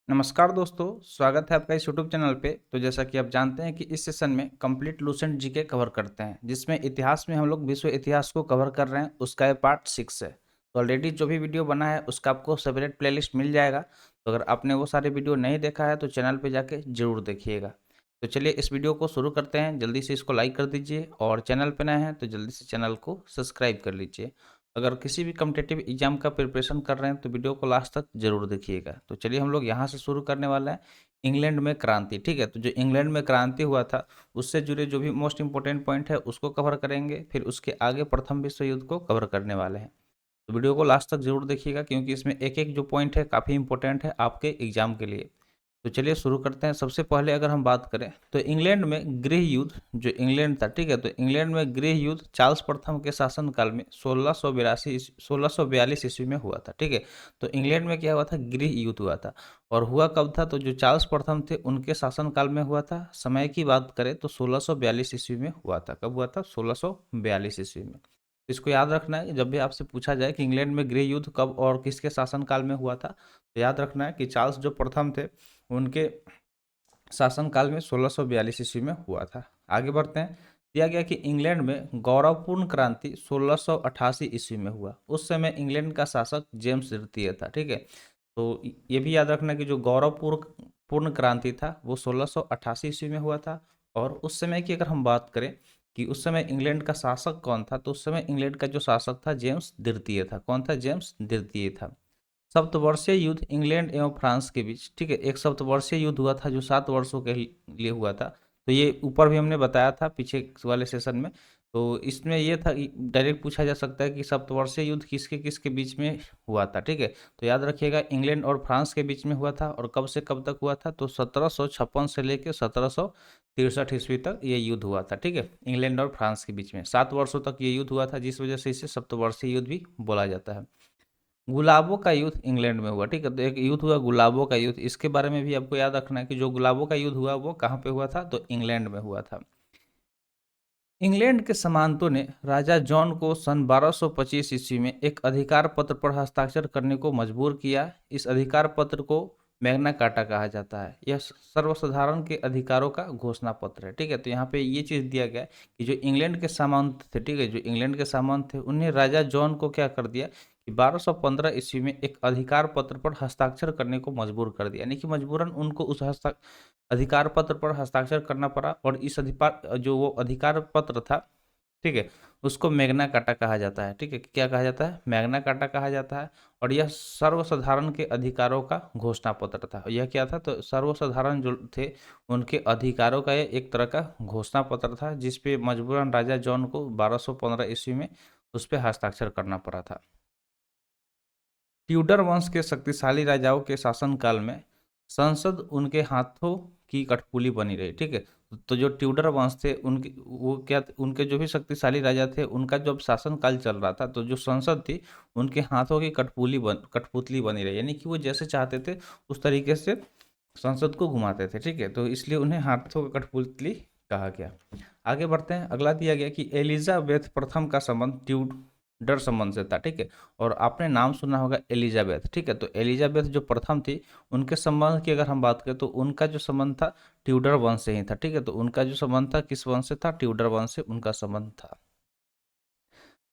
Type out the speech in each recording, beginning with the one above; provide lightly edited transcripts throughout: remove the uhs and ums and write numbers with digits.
नमस्कार दोस्तों, स्वागत है आपका इस यूट्यूब चैनल पे। तो जैसा कि आप जानते हैं कि इस सेशन में कंप्लीट लूसेंट जीके कवर करते हैं, जिसमें इतिहास में हम लोग विश्व इतिहास को कवर कर रहे हैं। उसका ये पार्ट 6 है। तो ऑलरेडी जो भी वीडियो बना है उसका आपको सेपरेट प्लेलिस्ट मिल जाएगा। तो अगर आपने वो सारे वीडियो नहीं देखा है तो चैनल पे जाके ज़रूर देखिएगा। तो चलिए इस वीडियो को शुरू करते हैं। जल्दी से इसको लाइक कर दीजिए और चैनल पर नए हैं तो जल्दी से चैनल को सब्सक्राइब कर लीजिए। अगर किसी भी कॉम्पिटिटिव एग्जाम का प्रिपरेशन कर रहे हैं तो वीडियो को लास्ट तक जरूर देखिएगा। तो चलिए हम लोग यहाँ से शुरू करने वाला है इंग्लैंड में क्रांति। ठीक है, तो जो इंग्लैंड में क्रांति हुआ था उससे जुड़े जो भी मोस्ट इंपोर्टेंट पॉइंट है उसको कवर करेंगे, फिर उसके आगे प्रथम विश्व युद्ध को कवर करने वाले हैं। तो वीडियो को लास्ट तक जरूर देखिएगा क्योंकि इसमें एक एक जो पॉइंट है काफ़ी इंपॉर्टेंट है आपके एग्जाम के लिए। तो चलिए शुरू करते हैं। सबसे पहले अगर हम बात करें तो इंग्लैंड में गृह युद्ध जो इंग्लैंड था, ठीक है, तो इंग्लैंड में गृह युद्ध चार्ल्स प्रथम के शासनकाल में 1642 ईस्वी में हुआ था। ठीक है, तो इंग्लैंड में क्या हुआ था, गृह युद्ध हुआ था। और हुआ कब था, तो जो चार्ल्स प्रथम थे उनके शासनकाल में हुआ था। समय की बात करें तो 1642 ईस्वी में हुआ था। कब हुआ था, 1642 ईस्वी में। तो इसको याद रखना है कि जब भी आपसे पूछा जाए कि इंग्लैंड में गृह युद्ध कब और किसके शासनकाल में हुआ था, तो याद रखना है कि चार्ल्स जो प्रथम थे उनके शासनकाल में 1642 ईस्वी में हुआ था। आगे बढ़ते हैं। दिया गया कि इंग्लैंड में गौरवपूर्ण क्रांति 1688 ईस्वी में हुआ। उस समय इंग्लैंड का शासक जेम्स तृतीय था। ठीक है, तो ये भी याद रखना कि जो गौरवपूर्ण पूर्ण क्रांति था वो 1688 ईस्वी में हुआ था। और उस समय की अगर हम बात करें कि उस समय इंग्लैंड का शासक कौन था, तो उस समय इंग्लैंड का जो शासक था जेम्स द्वितीय था। कौन था, जेम्स द्वितीय था। सप्तवर्षीय युद्ध इंग्लैंड एवं फ्रांस के बीच, ठीक है, एक सप्तवर्षीय युद्ध हुआ था जो 7 वर्षों के लिए हुआ था। तो ये ऊपर भी हमने बताया था पीछे वाले सेशन में। तो इसमें ये था, डायरेक्ट पूछा जा सकता है कि सप्तवर्षीय युद्ध किसके किसके बीच में हुआ था। ठीक है, तो याद रखिएगा इंग्लैंड और फ्रांस के बीच में हुआ था। और कब से कब तक हुआ था, तो 1756 से लेकर 1763 ईस्वी तक ये युद्ध हुआ था। ठीक है, इंग्लैंड और फ्रांस के बीच में 7 वर्षों तक ये युद्ध हुआ था, जिस वजह से इसे सप्तवर्षीय युद्ध भी बोला जाता है। गुलाबों का युद्ध इंग्लैंड में हुआ। ठीक है, तो एक युद्ध हुआ गुलाबों का युद्ध। इसके बारे में भी आपको याद रखना है कि जो गुलाबों का युद्ध हुआ वो कहाँ पे हुआ था, तो इंग्लैंड में हुआ था। इंग्लैंड के सामंतों ने राजा जॉन को सन 1225 ईस्वी में एक अधिकार पत्र पर हस्ताक्षर करने को मजबूर किया। इस अधिकार पत्र को मैग्ना कार्टा कहा जाता है। यह सर्वसाधारण के अधिकारों का घोषणा पत्र है। ठीक है, तो यहाँ पे ये चीज़ दिया गया है कि जो इंग्लैंड के सामंत थे, ठीक है, जो इंग्लैंड के सामंत थे उन्हें राजा जॉन को क्या कर दिया कि 1215 ईस्वी में एक अधिकार पत्र पर हस्ताक्षर करने को मजबूर कर दिया। यानी कि मजबूरन उनको उस अधिकार पत्र पर हस्ताक्षर करना पड़ा। और इस अधिकार जो वो अधिकार पत्र था, ठीक है, उसको मैग्ना कार्टा कहा जाता है। ठीक है, क्या कहा जाता है, मैग्ना कार्टा कहा जाता है। और यह सर्वसाधारण के अधिकारों का घोषणा पत्र था। यह क्या था, तो सर्वसाधारण जो थे उनके अधिकारों का यह एक तरह का घोषणा पत्र था, जिसपे मजबूरन राजा जॉन को 1215 ईस्वी में उस पर हस्ताक्षर करना पड़ा था। ट्यूडर वंश के शक्तिशाली राजाओं के शासनकाल में संसद उनके हाथों की कठपुतली बनी रही। ठीक है, तो जो ट्यूडर वंश थे उनके वो क्या, उनके जो भी शक्तिशाली राजा थे उनका जब शासनकाल चल रहा था तो जो संसद थी उनके हाथों की कठपुतली बनी रही। यानी कि वो जैसे चाहते थे उस तरीके से संसद को घुमाते थे। ठीक है, तो इसलिए उन्हें हाथों की कठपुतली कहा गया। आगे बढ़ते हैं। अगला दिया गया कि एलिजाबेथ प्रथम का संबंध ट्यूडर संबंध से था। ठीक है, और आपने नाम सुना होगा एलिजाबेथ। ठीक है, तो एलिजाबेथ जो प्रथम थी उनके संबंध की अगर हम बात करें तो उनका जो संबंध था ट्यूडर वंश से ही था। ठीक है, तो उनका जो संबंध था किस वंश से था, ट्यूडर वंश से उनका संबंध था।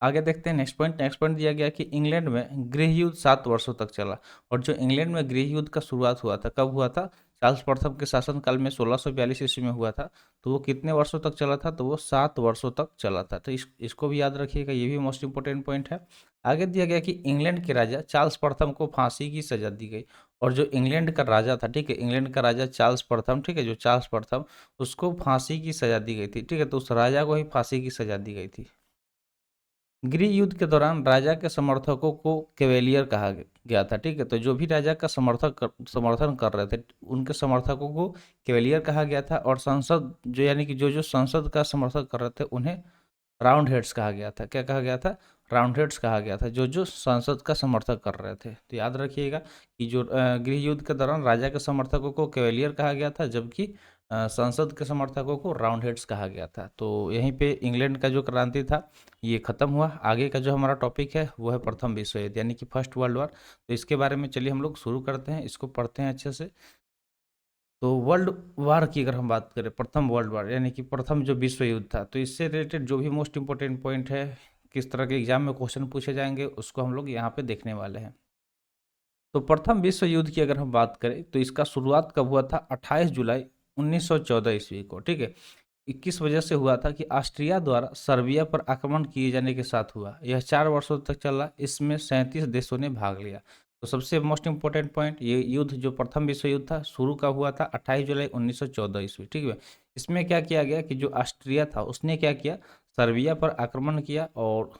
आगे देखते हैं नेक्स्ट पॉइंट। नेक्स्ट पॉइंट दिया गया कि इंग्लैंड में गृह युद्ध 7 वर्षों तक चला। और जो इंग्लैंड में गृह युद्ध का शुरुआत हुआ था, कब हुआ था, चार्ल्स प्रथम के शासनकाल में 1642 ईस्वी में हुआ था। तो वो कितने वर्षों तक चला था, तो वो 7 वर्षों तक चला था। तो इसको भी याद रखिएगा, ये भी मोस्ट इंपोर्टेंट पॉइंट है। आगे दिया गया कि इंग्लैंड के राजा चार्ल्स प्रथम को फांसी की सजा दी गई। और जो इंग्लैंड का राजा था, ठीक है, इंग्लैंड का राजा चार्ल्स प्रथम, ठीक है, जो चार्ल्स प्रथम उसको फांसी की सजा दी गई थी। ठीक है, तो उस राजा को ही फांसी की सजा दी गई थी। गृह युद्ध के दौरान राजा के समर्थकों को कैवेलियर कहा गया था। ठीक है, तो जो भी राजा का समर्थन कर रहे थे उनके समर्थकों को कैवेलियर कहा गया था। और संसद जो, यानी कि जो जो संसद का समर्थन कर रहे थे उन्हें राउंड हेड्स कहा गया था। क्या कहा गया था, राउंड हेड्स कहा गया था, जो जो संसद का समर्थन कर रहे थे। तो याद रखिएगा कि जो गृह युद्ध के दौरान राजा के समर्थकों को कैवेलियर कहा गया था, जबकि संसद के समर्थकों को राउंड हेड्स कहा गया था। तो यहीं पे इंग्लैंड का जो क्रांति था ये खत्म हुआ। आगे का जो हमारा टॉपिक है वो है प्रथम विश्व युद्ध यानी कि फर्स्ट वर्ल्ड वॉर। तो इसके बारे में चलिए हम लोग शुरू करते हैं, इसको पढ़ते हैं अच्छे से। तो वर्ल्ड वार की अगर हम बात करें, प्रथम वर्ल्ड वार यानी कि प्रथम जो विश्व युद्ध था, तो इससे रिलेटेड जो भी मोस्ट इंपॉर्टेंट पॉइंट है, किस तरह के एग्जाम में क्वेश्चन पूछे जाएंगे, उसको हम लोग यहाँ पे देखने वाले हैं। तो प्रथम विश्व युद्ध की अगर हम बात करें तो इसका शुरुआत कब हुआ था? 28 जुलाई 1914 ईस्वी को, ठीक है। 21 वजह से हुआ था कि ऑस्ट्रिया द्वारा सर्बिया पर आक्रमण किए जाने के साथ हुआ। यह 4 वर्षों तक चला, इसमें 37 देशों ने भाग लिया। तो सबसे मोस्ट इंपॉर्टेंट पॉइंट, ये युद्ध जो प्रथम विश्व युद्ध था शुरू कब हुआ था? 28 जुलाई 1914 ईस्वी, ठीक है। इसमें क्या किया गया कि जो ऑस्ट्रिया था उसने क्या किया, सर्बिया पर आक्रमण किया, और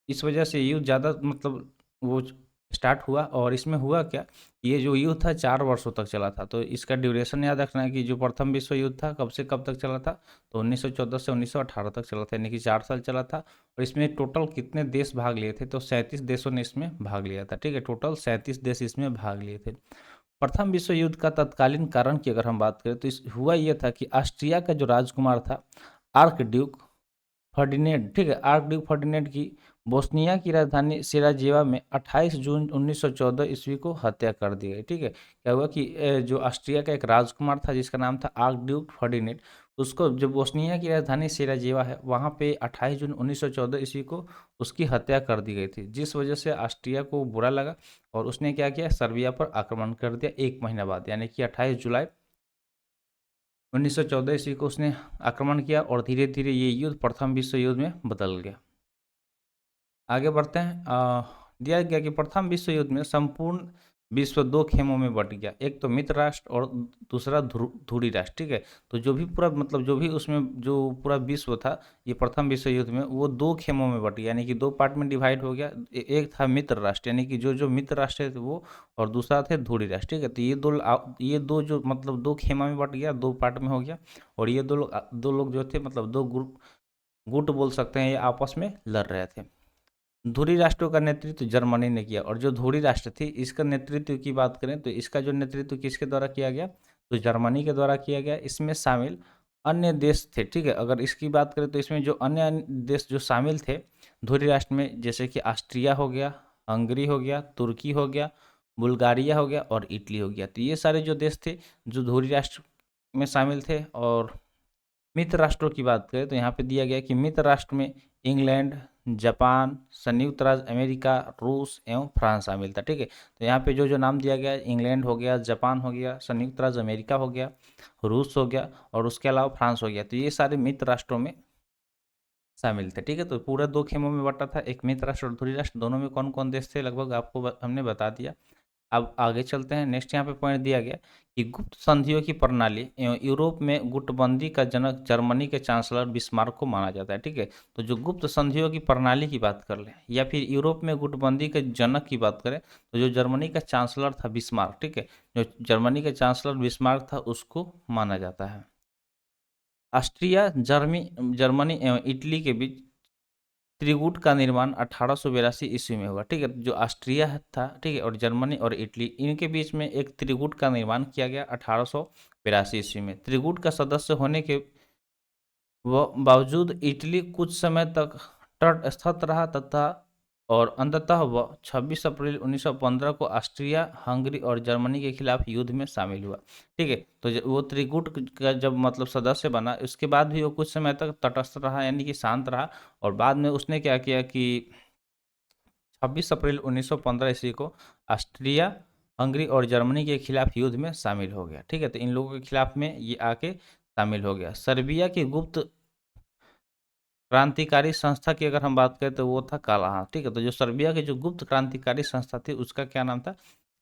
इस वजह से युद्ध ज़्यादा मतलब वो स्टार्ट हुआ। और इसमें हुआ क्या, ये जो युद्ध था 4 वर्षों तक चला था। तो इसका ड्यूरेशन याद रखना है कि जो प्रथम विश्व युद्ध था कब से कब तक चला था? तो 1914 से 1918 तक चला था, यानी कि 4 साल चला था। और इसमें टोटल कितने देश भाग लिए थे? तो 37 देशों ने इसमें भाग लिया था, ठीक है। टोटल 37 देश इसमें भाग लिए थे। प्रथम विश्व युद्ध का तत्कालीन कारण की अगर हम बात करें तो इस हुआ ये था कि ऑस्ट्रिया का जो राजकुमार था आर्क ड्यूक फर्डिनेंड, ठीक है, आर्क ड्यूक फर्डिनेंड की बोस्निया की राजधानी सिराजेवा में 28 जून 1914 ईस्वी को हत्या कर दी गई, ठीक है। क्या हुआ कि जो ऑस्ट्रिया का एक राजकुमार था जिसका नाम था आर्क ड्यूक फर्डिनेंड, उसको जो बोस्निया की राजधानी सिराजेवा है वहाँ पे 28 जून 1914 ईस्वी को उसकी हत्या कर दी गई थी, जिस वजह से ऑस्ट्रिया को बुरा लगा और उसने क्या किया, सर्बिया पर आक्रमण कर दिया 1 महीना बाद, यानी कि 28 जुलाई 1914 ईस्वी को उसने आक्रमण किया। और धीरे धीरे ये युद्ध प्रथम विश्व युद्ध में बदल गया। आगे बढ़ते हैं। दिया गया कि प्रथम विश्व युद्ध में संपूर्ण विश्व 2 खेमों में बट गया, एक तो मित्र राष्ट्र और दूसरा ध्रुवी राष्ट्र, ठीक है। तो जो भी पूरा मतलब जो भी उसमें जो पूरा विश्व था ये प्रथम विश्व युद्ध में वो 2 खेमों में बट गया, यानी कि 2 पार्ट में डिवाइड हो गया। एक था मित्र राष्ट्र यानी कि जो जो मित्र राष्ट्र थे वो, और दूसरा थे ध्रुवी राष्ट्र, ठीक है। तो ये दो जो मतलब 2 खेमा में बट गया, 2 पार्ट में हो गया। और ये दो लोग जो थे मतलब 2 ग्रुप गुट बोल सकते हैं, ये आपस में लड़ रहे थे। धुरी राष्ट्रों का नेतृत्व जर्मनी ने किया, और जो धुरी राष्ट्र थी इसका नेतृत्व की बात करें तो इसका जो नेतृत्व किसके द्वारा किया गया, तो जर्मनी के द्वारा किया गया। इसमें शामिल अन्य देश थे, ठीक है। अगर इसकी बात करें तो इसमें जो अन्य देश जो शामिल थे धुरी राष्ट्र में, जैसे कि ऑस्ट्रिया हो गया, हंगरी हो गया, तुर्की हो गया, बुल्गारिया हो गया और इटली हो गया। तो ये सारे जो देश थे जो धुरी राष्ट्र में शामिल थे। और मित्र राष्ट्रों की बात करें तो यहाँ पे दिया गया कि मित्र राष्ट्र में इंग्लैंड, जापान, संयुक्त राज्य अमेरिका, रूस एवं फ्रांस शामिल था, ठीक है। तो यहाँ पे जो जो नाम दिया गया, इंग्लैंड हो गया, जापान हो गया, संयुक्त राज्य अमेरिका हो गया, रूस हो गया और उसके अलावा फ्रांस हो गया। तो ये सारे मित्र राष्ट्रों में शामिल थे, ठीक है। तो पूरा 2 खेमों में बटा था, एक मित्र राष्ट्र और ध्रुवीय राष्ट्र। दोनों में कौन कौन देश थे लगभग आपको हमने बता दिया। अब आगे चलते हैं। नेक्स्ट यहाँ पे पॉइंट दिया गया कि गुप्त संधियों की प्रणाली एवं यूरोप में गुटबंदी का जनक जर्मनी के चांसलर बिस्मार्क को माना जाता है, ठीक है। तो जो गुप्त संधियों की प्रणाली की बात कर ले या फिर यूरोप में गुटबंदी के जनक की बात करें तो जो जर्मनी का चांसलर था बिस्मार्क, ठीक है, जो जर्मनी का चांसलर बिस्मार्क था उसको माना जाता है। ऑस्ट्रिया जर्मनी एवं इटली के बीच त्रिकूट का निर्माण 1882 ईस्वी में हुआ, ठीक है। जो ऑस्ट्रिया था, ठीक है, और जर्मनी और इटली इनके बीच में एक त्रिकूट का निर्माण किया गया 1882 ईस्वी में। त्रिकूट का सदस्य होने के बावजूद इटली कुछ समय तक तटस्थ रहा तथा और अंततः वह 26 अप्रैल 1915 को ऑस्ट्रिया, हंगरी और जर्मनी के खिलाफ युद्ध में शामिल हुआ, ठीक है। तो वो त्रिकूट का जब मतलब सदस्य बना उसके बाद भी वो कुछ समय तक तटस्थ रहा यानी कि शांत रहा। और बाद में उसने क्या किया कि 26 अप्रैल 1915 ईस्वी को ऑस्ट्रिया, हंगरी और जर्मनी के खिलाफ युद्ध में शामिल हो गया, ठीक है। तो इन लोगों के खिलाफ में ये आके शामिल हो गया। सर्बिया की गुप्त क्रांतिकारी संस्था की अगर हम बात करें तो वो था काला हाथ, ठीक है। तो जो सर्बिया की जो गुप्त क्रांतिकारी संस्था थी उसका क्या नाम था,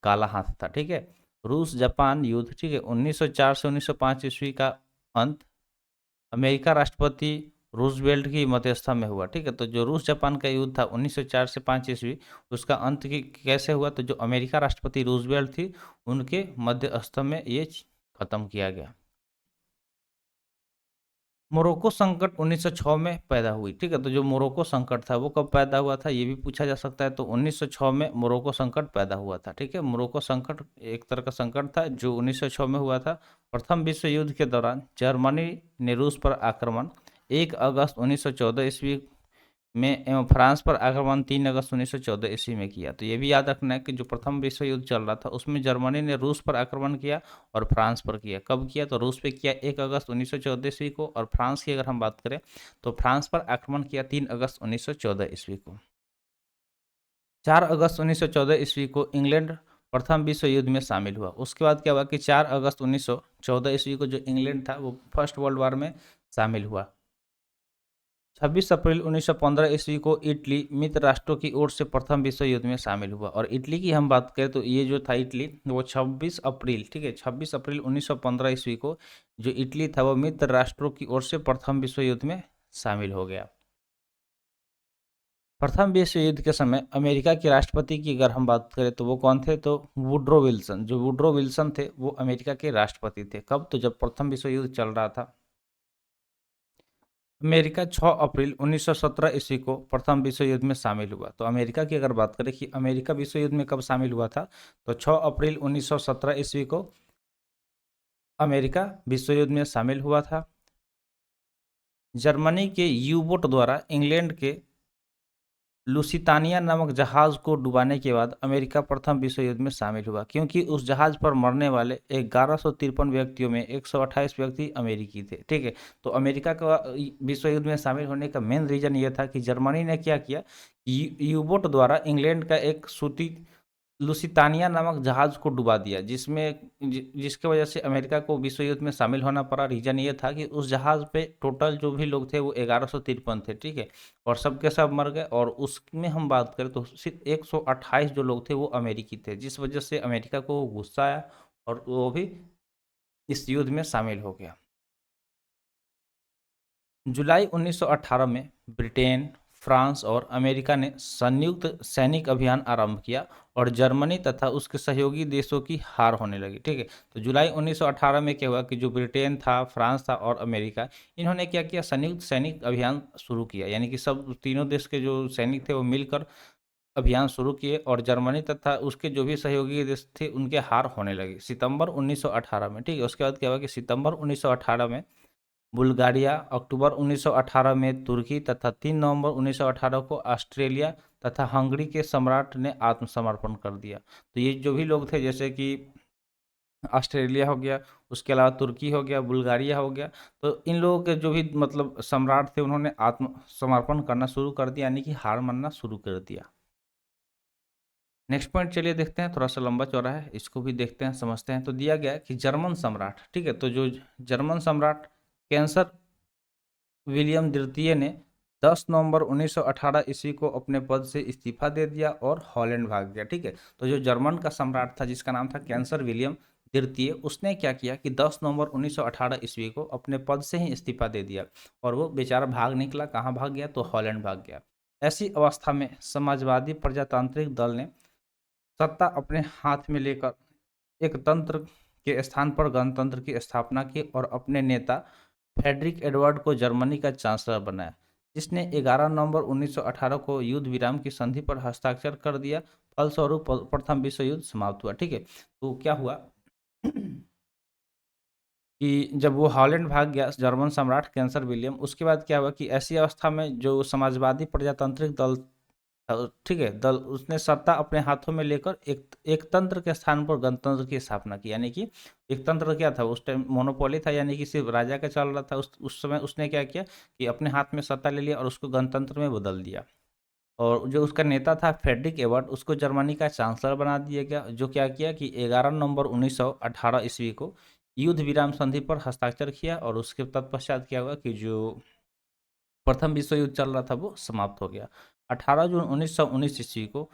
काला हाथ था, ठीक है। रूस जापान युद्ध, ठीक है, 1904 से 1905 ईस्वी का अंत अमेरिका राष्ट्रपति रूजवेल्ट की मध्यस्थता में हुआ, ठीक है। तो जो रूस जापान का युद्ध था 1904 से 5 ईस्वी, उसका अंत की कैसे हुआ, तो जो अमेरिका राष्ट्रपति रूजवेल्ट थी उनके मध्यस्थता में ये खत्म किया गया। मोरक्को संकट 1906 में पैदा हुई, ठीक है। तो जो मोरक्को संकट था वो कब पैदा हुआ था, ये भी पूछा जा सकता है। तो 1906 में मोरक्को संकट पैदा हुआ था, ठीक है। मोरक्को संकट एक तरह का संकट था जो 1906 में हुआ था। प्रथम विश्व युद्ध के दौरान जर्मनी ने रूस पर आक्रमण 1 अगस्त 1914 ईस्वी में एवं फ्रांस पर आक्रमण 3 अगस्त 1914 ईस्वी में किया। तो ये भी याद रखना है कि जो प्रथम विश्व युद्ध चल रहा था उसमें जर्मनी ने रूस पर आक्रमण किया और फ्रांस पर किया। कब किया, तो रूस पे किया 1 अगस्त 1914 ईस्वी को, और फ्रांस की अगर हम बात करें तो फ्रांस पर आक्रमण किया 3 अगस्त 1914 ईस्वी को। 4 अगस्त 1914 ईस्वी को इंग्लैंड प्रथम विश्व युद्ध में शामिल हुआ। उसके बाद क्या हुआ कि 4 अगस्त 1914 ईस्वी को जो इंग्लैंड था वो फर्स्ट वर्ल्ड वॉर में शामिल हुआ। 26 अप्रैल 1915 ईस्वी को इटली मित्र राष्ट्रों की ओर से प्रथम विश्व युद्ध में शामिल हुआ। और इटली की हम बात करें तो ये जो था इटली वो 26 अप्रैल, ठीक है, 26 अप्रैल 1915 ईस्वी को जो इटली था वो मित्र राष्ट्रों की ओर से प्रथम विश्व युद्ध में शामिल हो गया। प्रथम विश्व युद्ध के समय अमेरिका के राष्ट्रपति की अगर हम बात करें तो वो कौन थे, तो वुड्रो विल्सन। जो वुड्रो विल्सन थे वो अमेरिका के राष्ट्रपति थे। कब, तो जब प्रथम विश्व युद्ध चल रहा था। अमेरिका 6 अप्रैल 1917 ईस्वी को प्रथम विश्व युद्ध में शामिल हुआ। तो अमेरिका की अगर बात करें कि अमेरिका विश्व युद्ध में कब शामिल हुआ था, तो 6 अप्रैल 1917 ईस्वी को अमेरिका विश्व युद्ध में शामिल हुआ था। जर्मनी के यू बोट द्वारा इंग्लैंड के लुसितानिया नामक जहाज को डुबाने के बाद अमेरिका प्रथम विश्व युद्ध में शामिल हुआ, क्योंकि उस जहाज पर मरने वाले 1153 व्यक्तियों में 128 व्यक्ति अमेरिकी थे, ठीक है। तो अमेरिका का विश्व युद्ध में शामिल होने का मेन रीजन ये था कि जर्मनी ने क्या किया, यू बोट द्वारा इंग्लैंड का एक सूती लुसितानिया नामक जहाज को डुबा दिया, जिसके वजह से अमेरिका को विश्व युद्ध में शामिल होना पड़ा। रीजन ये था कि उस जहाज पे टोटल जो भी लोग थे वो 1153 थे, ठीक है, और सबके सब मर गए। और उसमें हम बात करें तो सिर्फ 128 जो लोग थे वो अमेरिकी थे, जिस वजह से अमेरिका को गुस्सा आया और वो भी इस युद्ध में शामिल हो गया। जुलाई 1918 में ब्रिटेन, फ्रांस और अमेरिका ने संयुक्त सैनिक अभियान आरंभ किया और जर्मनी तथा उसके सहयोगी देशों की हार होने लगी, ठीक है। तो जुलाई 1918 में क्या हुआ कि जो ब्रिटेन था, फ्रांस था और अमेरिका, इन्होंने क्या किया, संयुक्त सैनिक अभियान शुरू किया। यानी कि सब तीनों देश के जो सैनिक थे वो मिलकर अभियान शुरू किए और जर्मनी तथा उसके जो भी सहयोगी देश थे उनके हार होने लगे सितंबर 1918 में, ठीक है। उसके बाद क्या हुआ कि सितंबर 1918 में बुल्गारिया, अक्टूबर 1918 में तुर्की तथा 3 नवंबर 1918 को ऑस्ट्रेलिया तथा हंगरी के सम्राट ने आत्मसमर्पण कर दिया। तो ये जो भी लोग थे, जैसे कि ऑस्ट्रेलिया हो गया, उसके अलावा तुर्की हो गया, बुल्गारिया हो गया, तो इन लोगों के जो भी मतलब सम्राट थे उन्होंने आत्मसमर्पण करना शुरू कर दिया, यानी कि हार मानना शुरू कर दिया। नेक्स्ट पॉइंट चलिए देखते हैं, थोड़ा सा लंबा चौड़ा है, इसको भी देखते हैं, समझते हैं। तो दिया गया है कि जर्मन सम्राट, ठीक है, तो जो जर्मन सम्राट कैंसर विलियम द्वितीय ने 10 नवंबर 1918 ईस्वी को अपने पद से इस्तीफा दे दिया और हॉलैंड भाग गया, ठीक है। तो जो जर्मन का सम्राट था जिसका नाम था कैंसर विलियम द्वितीय, उसने क्या किया कि 10 नवंबर 1918 ईस्वी को अपने पद से ही इस्तीफा दे दिया और वो बेचारा भाग निकला। कहाँ भाग गया, तो हॉलैंड भाग गया। ऐसी अवस्था में समाजवादी प्रजातांत्रिक दल ने सत्ता अपने हाथ में लेकर एक तंत्र के स्थान पर गणतंत्र की स्थापना की और अपने नेता फ्रेडरिक एडवर्ड को जर्मनी का चांसलर बनाया, जिसने 11 नवंबर 1918 को युद्ध विराम की संधि पर हस्ताक्षर कर दिया। फलस्वरूप प्रथम विश्व युद्ध समाप्त हुआ, ठीक है। तो क्या हुआ कि जब वो हॉलैंड भाग गया जर्मन सम्राट कैंसर विलियम, उसके बाद क्या हुआ कि ऐसी अवस्था में जो समाजवादी प्रजातांत्रिक दल, ठीक है, दल, उसने सत्ता अपने हाथों में लेकर एक तंत्र के स्थान पर गणतंत्र की स्थापना की। यानी कि एक तंत्र क्या था उस टाइम, मोनोपोली था, यानी कि सिर्फ राजा का चल रहा था। उस समय उसने क्या किया कि अपने हाथ में सत्ता ले लिया और उसको गणतंत्र में बदल दिया। और जो उसका नेता था फ्रेडरिक एबर्ट, उसको जर्मनी का चांसलर बना दिया गया, जो क्या किया कि 11 नवंबर 1918 ईस्वी को युद्ध विराम संधि पर हस्ताक्षर किया। और उसके तत्पश्चात क्या हुआ कि जो प्रथम विश्व युद्ध चल रहा था वो समाप्त हो गया। 18 जून 1919 ईस्वी को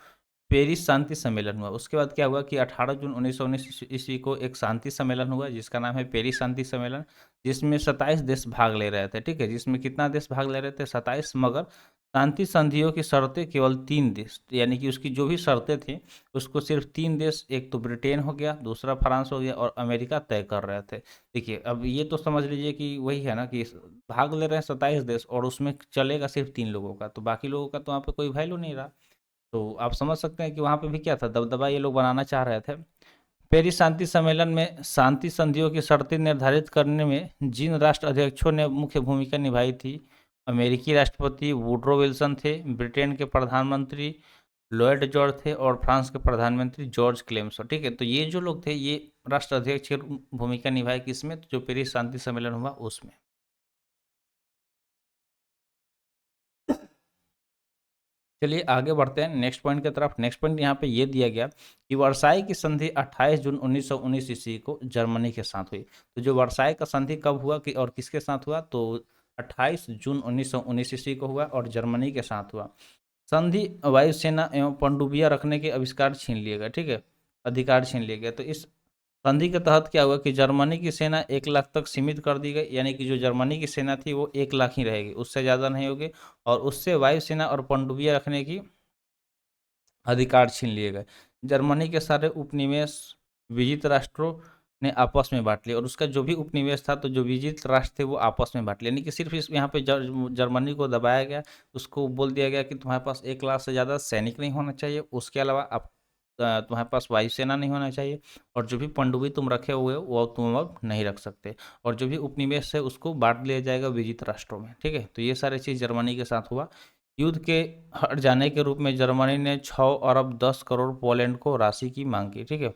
पेरिस शांति सम्मेलन हुआ। उसके बाद क्या हुआ कि 18 जून 1919 ईस्वी को एक शांति सम्मेलन हुआ जिसका नाम है पेरिस शांति सम्मेलन, जिसमें 27 देश भाग ले रहे थे, ठीक है। जिसमें कितना देश भाग ले रहे थे? 27, मगर शांति संधियों की शर्तें केवल 3 देश, यानी कि उसकी जो भी शर्तें थी उसको सिर्फ 3 देश, एक तो ब्रिटेन हो गया, दूसरा फ्रांस हो गया और अमेरिका तय कर रहे थे। देखिए अब ये तो समझ लीजिए कि वही है ना कि भाग ले रहे हैं 27 देश और उसमें चलेगा सिर्फ 3 लोगों का, तो बाकी लोगों का तो वहाँ पे कोई वैल्यू नहीं रहा। तो आप समझ सकते हैं कि वहाँ पे भी क्या था, दबदबा ये लोग बनाना चाह रहे थे। पेरिस शांति सम्मेलन में शांति संधियों की शर्तें निर्धारित करने में जिन राष्ट्र अध्यक्षों ने मुख्य भूमिका निभाई थी, अमेरिकी राष्ट्रपति वुड्रो विल्सन थे, ब्रिटेन के प्रधानमंत्री लॉयड जॉर्ज थे और फ्रांस के प्रधानमंत्री जॉर्ज क्लेमेंसो, ठीक है। तो ये जो लोग थे ये राष्ट्र अध्यक्ष की भूमिका निभाई किसमें? तो जो पेरिस शांति सम्मेलन हुआ उसमें। चलिए आगे बढ़ते हैं नेक्स्ट पॉइंट की तरफ। नेक्स्ट पॉइंट यहाँ पे ये दिया गया कि वर्साई की संधि 28 जून 1919 ईस्वी को जर्मनी के साथ हुई। तो जो वर्साई का संधि कब हुआ कि और किसके साथ हुआ? तो 28 जून 1919 ईस्वी को हुआ और जर्मनी के साथ हुआ। संधि वायुसेना एवं पनडुब्बियां रखने के आविष्कार छीन लिए गए, ठीक है, अधिकार छीन लिए गए। तो इस संधि के तहत क्या हुआ कि जर्मनी की सेना 1 लाख तक सीमित कर दी गई, यानी कि जो जर्मनी की सेना थी वो 1 लाख ही रहेगी, उससे ज़्यादा नहीं होगी। और उससे वायुसेना और पनडुब्बियां रखने की अधिकार छीन लिए गए। जर्मनी के सारे उपनिवेश विजित राष्ट्रों ने आपस में बांट लिए और उसका जो भी उपनिवेश था तो जो विजित राष्ट्र थे वो आपस में बांट लिए, यानी कि सिर्फ इस यहाँ पे जर्मनी को दबाया गया। उसको बोल दिया गया कि तुम्हारे पास 1 लाख से ज़्यादा सैनिक नहीं होना चाहिए, उसके अलावा आप तुम्हारे पास वायुसेना नहीं होना चाहिए और जो भी पनडुब्बी तुम रखे हुए हो वो तुम अब नहीं रख सकते, और जो भी उपनिवेश है उसको बांट लिया जाएगा विजित राष्ट्रों में, ठीक है। तो ये सारी चीज़ जर्मनी के साथ हुआ। युद्ध के हट जाने के रूप में जर्मनी ने 6 अरब 10 करोड़ पोलैंड को राशि की मांग की, ठीक है,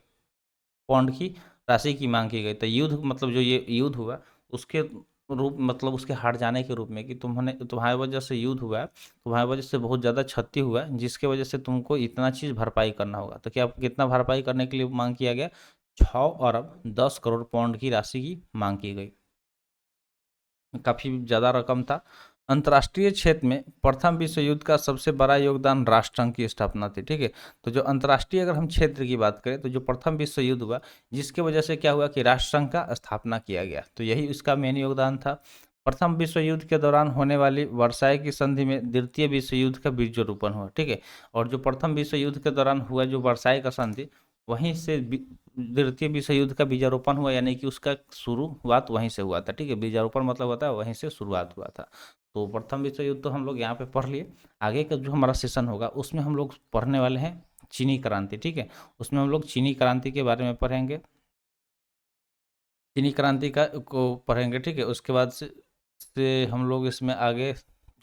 पौंड की राशि की मांग की गई। तो युद्ध मतलब जो ये युद्ध हुआ उसके रूप मतलब उसके हट जाने के रूप में कि तुम्हारे वजह से युद्ध हुआ है, तुम्हारी वजह से बहुत ज़्यादा क्षति हुआ है जिसके वजह से तुमको इतना चीज़ भरपाई करना होगा। तो क्या कितना भरपाई करने के लिए मांग किया गया? 6 अरब 10 करोड़ पौंड की राशि की मांग की गई। काफ़ी ज़्यादा रकम था। अंतर्राष्ट्रीय क्षेत्र में प्रथम विश्व युद्ध का सबसे बड़ा योगदान राष्ट्रसंघ की स्थापना थी, ठीक है। तो जो अंतर्राष्ट्रीय अगर हम क्षेत्र की बात करें तो जो प्रथम विश्व युद्ध हुआ जिसके वजह से क्या हुआ कि राष्ट्रसंघ का स्थापना किया गया, तो यही उसका मेन योगदान था। प्रथम विश्व युद्ध के दौरान होने वाली वर्साई की संधि में द्वितीय विश्व युद्ध का बीजोरोपण हुआ, ठीक है। और जो प्रथम विश्व युद्ध के दौरान हुआ जो वर्साई का संधि, वहीं से द्वितीय विश्व युद्ध का बीजारोपण हुआ, यानी कि उसका शुरुआत वहीं से हुआ था, ठीक है। बीजारोपण मतलब होता है वहीं से शुरुआत हुआ था। तो प्रथम विश्व युद्ध तो हम लोग यहाँ पे पढ़ लिए। आगे का जो हमारा सेशन होगा उसमें हम लोग पढ़ने वाले हैं चीनी क्रांति, ठीक है। उसमें हम लोग चीनी क्रांति के बारे में पढ़ेंगे, चीनी क्रांति का को पढ़ेंगे, ठीक है। उसके बाद से हम लोग इसमें आगे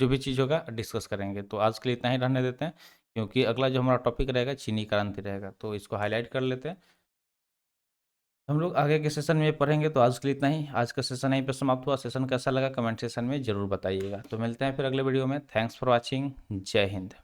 जो भी चीज़ होगा डिस्कस करेंगे। तो आज के लिए इतना ही रहने देते हैं क्योंकि अगला जो हमारा टॉपिक रहेगा चीनी क्रांति रहेगा, तो इसको हाईलाइट कर लेते हैं। हम लोग आगे के सेशन में पढ़ेंगे। तो आज के लिए इतना ही, आज का सेशन यहीं पे समाप्त हुआ। सेशन कैसा लगा कमेंट सेशन में ज़रूर बताइएगा। तो मिलते हैं फिर अगले वीडियो में। Thanks for watching. जय हिंद।